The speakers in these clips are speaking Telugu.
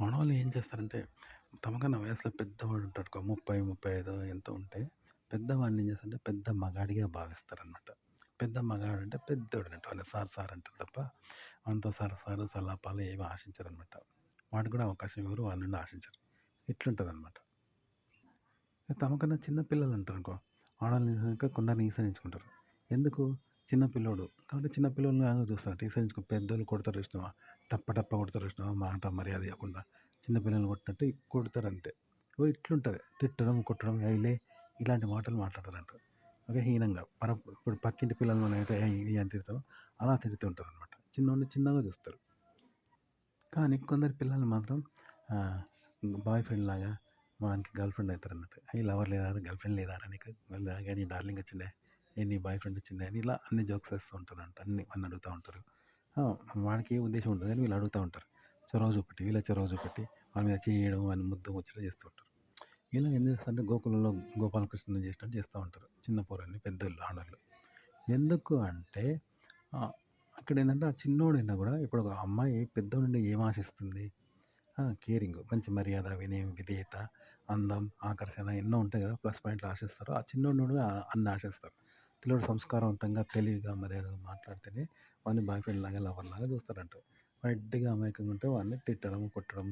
ఆడవాళ్ళు ఏం చేస్తారంటే, తమకన్నా వయసులో పెద్దవాడు ఉంటాడనుకో 30, 35 ఎంతో ఉంటే, పెద్దవాడిని ఏం చేస్తారంటే పెద్ద మగాడిగా భావిస్తారనమాట. పెద్ద మగాడంటే పెద్దోడన్నట్టు. వాళ్ళని సార్ సార్ అంటారు తప్ప, వానితో సరసాలు, సల్లాపాలు ఏమి ఆశించరనమాట. వాడికి కూడా అవకాశం ఇవ్వరు, వాడి నుండి ఆశించరు. ఇట్లుంటదనమాట. తమకన్నా చిన్న పిల్లలుంటారనుకో, ఆడోళ్ళని చూసాక కొందరిని ఈసరించుకుంటారు. ఎందుకు? చిన్న పిల్లోడు. కాబట్టి చిన్న పిల్లోల్ని లాగా చూస్తారట. ఈసరించుకో పెద్దోళ్ళు కొడతారు చూసినావా? టప్ప టప్ప కొడతారు చూసినావా? మాట మర్యాద ఇయ్యకుండా. చిన్న పిల్లల్ని కొట్టినట్టు కొడతారంతే. ఓ ఇట్లుంటది. తిట్టడం, కొట్టడం, "ఏయ్ లే" ఇలాంటి మాటలు మాట్లాడతారంట. ఓకే. హీనంగా. ఇప్పుడు పక్కింటి పిల్లల్ని మనమైతే ఏయ్ ఇయ్యి అని తిడతామో, అలా తిడుతూ ఉంటారనమాట. చిన్నోడిని చిన్నగా చూస్తారు. కానీ కొందరు పిల్లలు మాత్రం బాయ్ ఫ్రెండ్‌లాగా వానికి గర్ల్ ఫ్రెండ్ అయితారన్నట్టు. "ఏయ్ లవర్ లేదారా? గర్ల్ ఫ్రెండ్ లేదారా నీకు? ఇలాగ నీ డార్లింగ్ వచ్చిండే? ఏ నీ బాయ్ ఫ్రెండ్ వచ్చిండే?" అని ఇలా అన్ని జోక్స్ వేస్తూ ఉంటారంట. అన్నీ వాడిని అడుగుతా ఉంటారు. ఆ! వాడికి ఏ ఉద్దేశ్యం ఉండదు కానీ వీళ్ళు అడుగుతా ఉంటారు. చొరవ చూపెట్టి, వీళ్ళ చొరవ చూపెట్టి వాని మీద చెయ్యడం, వాడిని ముద్దు ముచ్చట చేస్తూ ఉంటారు. ఇలా ఏం చేస్తారంటే గోకులంలో గోపాలకృష్ణుని చేసినట్టు చేస్తా ఉంటారు. చిన్న పోరల్ని పెద్దోళ్ళు ఆడోళ్ళు. ఎందుకు అంటే అక్కడేందంటే ఆ చిన్నోడైనా కూడా ఇప్పుడు ఒక అమ్మాయి పెద్దోడి నుండి ఏం ఆశిస్తుంది? కేరింగ్, మంచి మర్యాద, వినయం, విధేయత, అందం, ఆకర్షణ ఎన్నో ఉంటాయి కదా! ప్లస్ పాయింట్లు ఆశిస్తారు. ఆ చిన్నోడిని కూడా అన్ని ఆశిస్తారు. పిల్లోడు సంస్కారవంతంగా, తెలివిగా, మర్యాదగా మాట్లాడితేనే వాడిని బాయ్ ఫ్రెండ్‌లాగా, లవర్‌లాగా చూస్తారంట. ఎడ్డిగా, అమాయకంగా ఉంటే వాడిని తిట్టడం, కొట్టడం,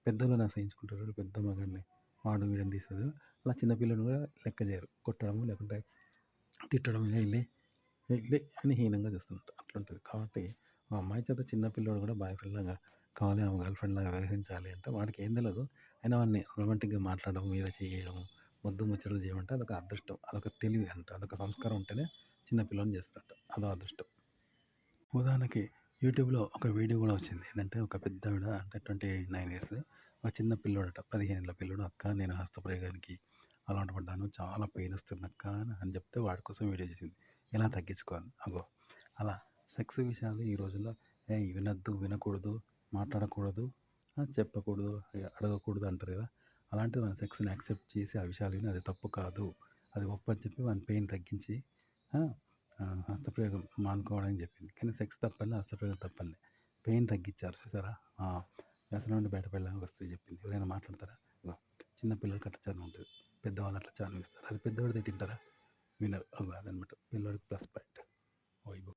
పెద్దోళ్ళని అసహించుకుంటారు. పెద్ద మగాడిని వాడు వీడని తీసేది. అలా చిన్న పిల్లోడిని కూడా లెక్క చేయరు. కొట్టడము లేకుంటే తిట్టడం, "ఏయ్ లే, ఏయ్ లే" అని హీనంగా చూస్తుంటారు. అట్లుంటది. కాబట్టి ఆ అమ్మాయి చేత చిన్న పిల్లోడు కూడా బాయ్ ఫ్రెండ్‌లాగా కావాలి, ఆమె గర్ల్ ఫ్రెండ్‌లాగా వ్యవహరించాలి అంటే వాడికి ఏం తెలవదు. అయినా వాడిని రొమాంటిక్‌గా మాట్లాడడం, మీద చేయడం, ముద్దు ముచ్చటలు చేయమంటే అదొక అదృష్టం. అదొక తెలివి అంట. అదొక సంస్కారం ఉంటేనే చిన్న పిల్లోడిని చేస్తారంట. అదో అదృష్టం. ఉదాహరణకి యూట్యూబ్‌లో ఒక వీడియో గూడా వచ్చింది. ఏందంటే ఒక పెద్దావిడ అంటే 29 ఇయర్స్ ఒక చిన్న పిల్లోడట 15 ఏళ్ల పిల్లోడు, "అక్క నేను హస్తప్రయోగానికి అలవాటు పడ్డాను. చాలా పెయిన్ వస్తుందక్క" అని చెప్తే వాడి కోసం వీడియో చేసింది. ఎలా తగ్గించుకోవాలి. అగో అలా సెక్స్ విషయాలు ఈ రోజుల్లో వినొద్దు, వినకూడదు, మాట్లాడకూడదు, చెప్పకూడదు, అడగకూడదు అంటారు కదా! అలాంటిది మన సెక్స్‌ని యాక్సెప్ట్ చేసి ఆ విషయాలు విని అది తప్పు కాదు, అది ఒప్పు అని చెప్పి వాని పెయిన్ తగ్గించి ఆ! హస్తప్రయోగం మానుకోవడానికి చెప్పింది. కానీ సెక్స్ తప్పనిలే, హస్తప్రయోగం తప్పనిలే. పెయిన్ తగ్గించారు చూసారా? వ్యసనం నుండి బయటపడేలాగా వస్తది చెప్పింది. ఎవరైనా మాట్లాడతారా? ఇగో చిన్న పిల్లలకి అట్లా చనువు ఉంటది. పెద్దవాళ్ళు అట్లా చనువు ఇస్తారు. అది పెద్దోడిదే తింటారా? వినరు. అగో అదనమాట పిల్లోడికి ప్లస్ పాయింట్. వైబ్.